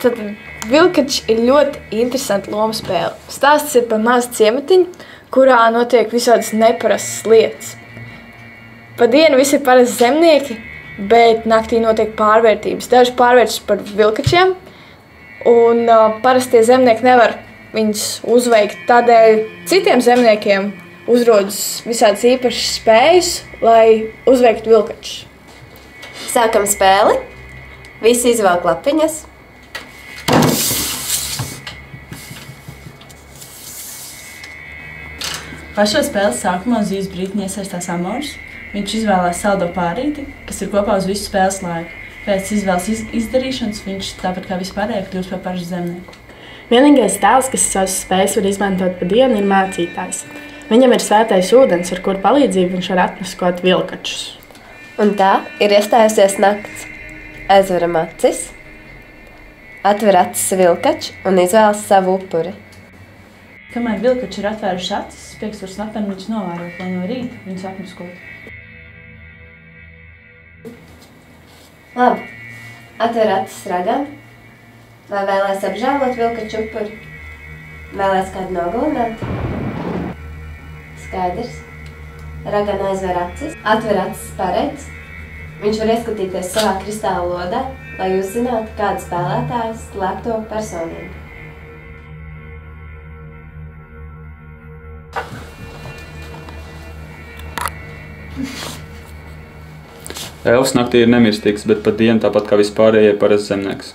Tad Vilkačs ir ļoti interesanta loma spēle. Stāsts ir par mazu ciematiņu, kurā notiek visādas neparastas lietas. Pa dienu visi ir parasti zemnieki, bet naktī notiek pārvērtības. Daži pārvēršas par vilkačiem, un parastie zemnieki nevar viņus uzveikt. Tādēļ citiem zemniekiem uzrodas visādas īpašas spējas, lai uzveiktu vilkačus. Sākam spēli. Visi izvelk lapiņas. Pašā spēles sākumā uz īsu brīdi iesaistās Amors. Viņš izvēlās saldo pārīti, kas ir kopā uz visu spēles laiku. Pēc izvēles izdarīšanas viņš, tāpat kā vispārējie, kļūst par pašu zemnieku. Vienīgais tēls, kas savas spējas var izmantot pa dienu, ir mācītājs. Viņam ir svētais ūdens, ar kuru palīdzību viņš var atmaskot vilkačus. Un tā ir iestājusies nakts. Aizveram acis, atver acis vilkačs un izvēlas savu upuri. Kamēr vilkači ir atvēruši acis, Spiegs var snapeni viņus novērot, lai no rīta viņus atmaskot. Labi, atver acis ragam. Vai vēlēs apžēlot vilkaču upuri? Vēlēs kādu nogalināt? Skaidrs. Ragan aizver acis, atver acis pareizi. Viņš var ieskatīties savā kristāla lodā, lai uzzinātu, kādu spēlētāju slēpto personību. Elfs naktī ir nemirstīgs, bet pat dienu tāpat kā vispārējie parasts zemnieks.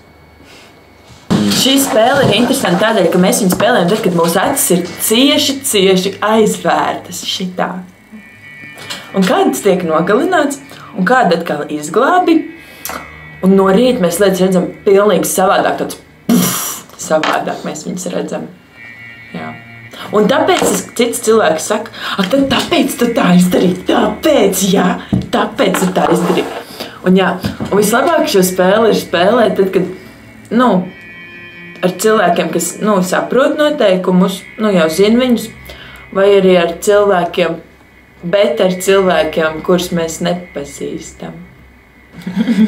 Šī spēle ir interesanta tādēļ, ka mēs viņu spēlējam tad, kad mūsu acis ir cieši aizvērtas šitā. Un kāds tiek nogalināts, un kāda atkal izglābi, un no rīta mēs lietas redzam pilnīgi savādāk, tāds savādāk mēs viņus redzam. Jā. Un tāpēc cits cilvēks saka, tad tāpēc tu tā izdarīji, tāpēc tu tā izdarīji. Un jā, un vislabāk šo spēli ir spēlēt tad, kad, ar cilvēkiem, kas, saprot noteikumus, jau zina viņus, vai arī ar cilvēkiem, bet ar cilvēkiem, kurus mēs nepazīstam.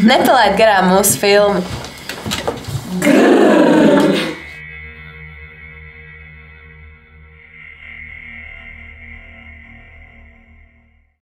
Nepalaid garām mūsu filmu.